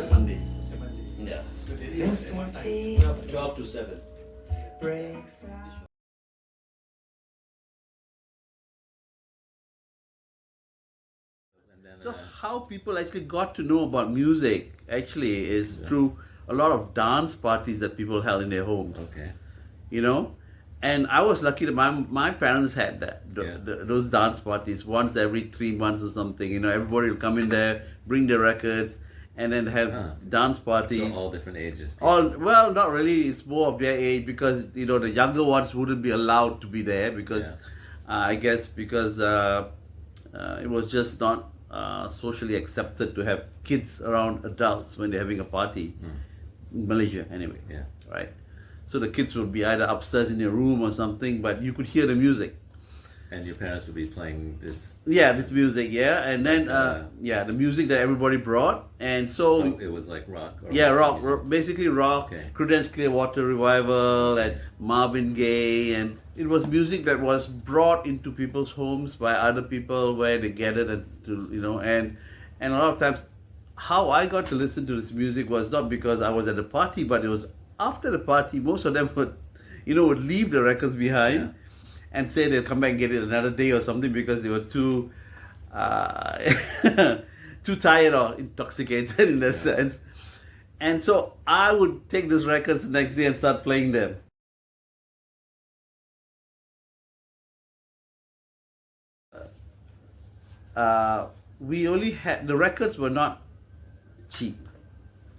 Except Mondays. Except Monday. Yeah. So daily was at what time? 12 to 7. So how people actually got to know about music actually is through a lot of dance parties that people held in their homes. Okay. You know, and I was lucky that my parents had that those dance parties once every 3 months or something. You know, everybody will come in there, bring their records, and then have dance parties. So all different ages. All well, not really. It's more of their age because you know the younger ones wouldn't be allowed to be there because I guess because it was just not socially accepted to have kids around adults when they're having a party in Malaysia anyway. Yeah. Right. So the kids would be either upstairs in their room or something, but you could hear the music. And your parents would be playing this. Yeah, this music, yeah, and then the music that everybody brought, and so it was like rock. Or rock, basically rock. Okay. Creedence Clearwater Revival and Marvin Gaye, and it was music that was brought into people's homes by other people where they gathered and and a lot of times, how I got to listen to this music was not because I was at the party, but it was after the party. Most of them would leave the records behind. Yeah. And say they'll come back and get it another day or something because they were too too tired or intoxicated in that sense. And so I would take those records the next day and start playing them. We only had, the records were not cheap.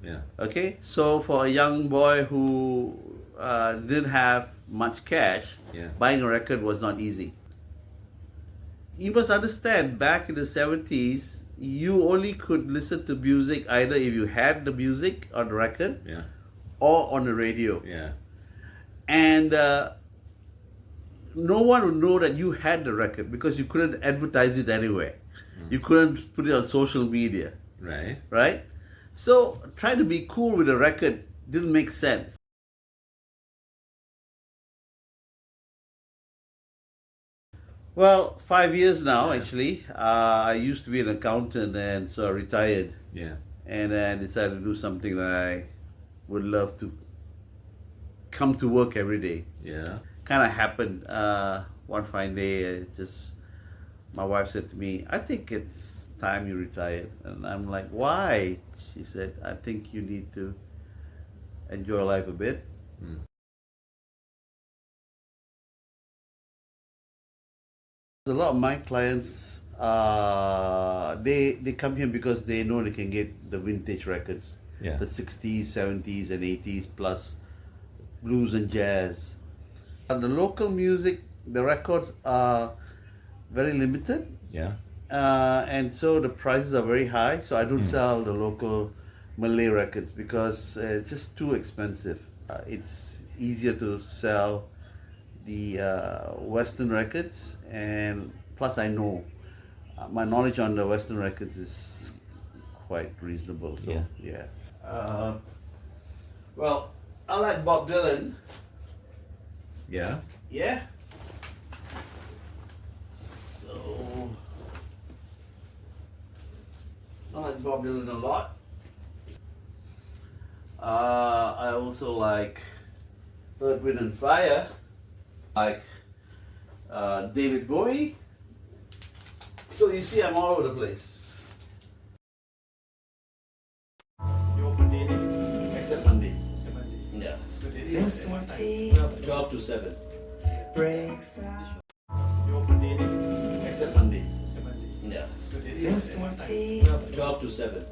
Yeah. Okay, so for a young boy who didn't have much cash, buying a record was not easy. You must understand, back in the 70s, you only could listen to music either if you had the music on the record or on the radio. Yeah. And no one would know that you had the record because you couldn't advertise it anywhere. You couldn't put it on social media. Right. Right? So trying to be cool with a record didn't make sense. Well, 5 years now actually. I used to be an accountant and so I retired. Yeah. And I decided to do something that I would love to come to work every day. Yeah. Kind of happened one fine day. My wife said to me, "I think it's time you retired." And I'm like, "Why?" She said, "I think you need to enjoy life a bit." A lot of my clients, they come here because they know they can get the vintage records, the 60s, 70s, and 80s, plus blues and jazz. And the local music, the records are very limited. Yeah. And so the prices are very high. So I don't sell the local Malay records because it's just too expensive. It's easier to sell the Western records, and plus I know my knowledge on the Western records is quite reasonable. So well, I like Bob Dylan. Yeah. Yeah. So I like Bob Dylan a lot. I also like Earth, Wind and Fire. Like David Bowie. So you see, I'm all over the place. You open daily? Except Mondays. Except Monday. Yeah. So daily was at what time? 12 to 7. You open daily? Except Mondays. Except Monday. Yeah. So daily was at what time? 12 to 7.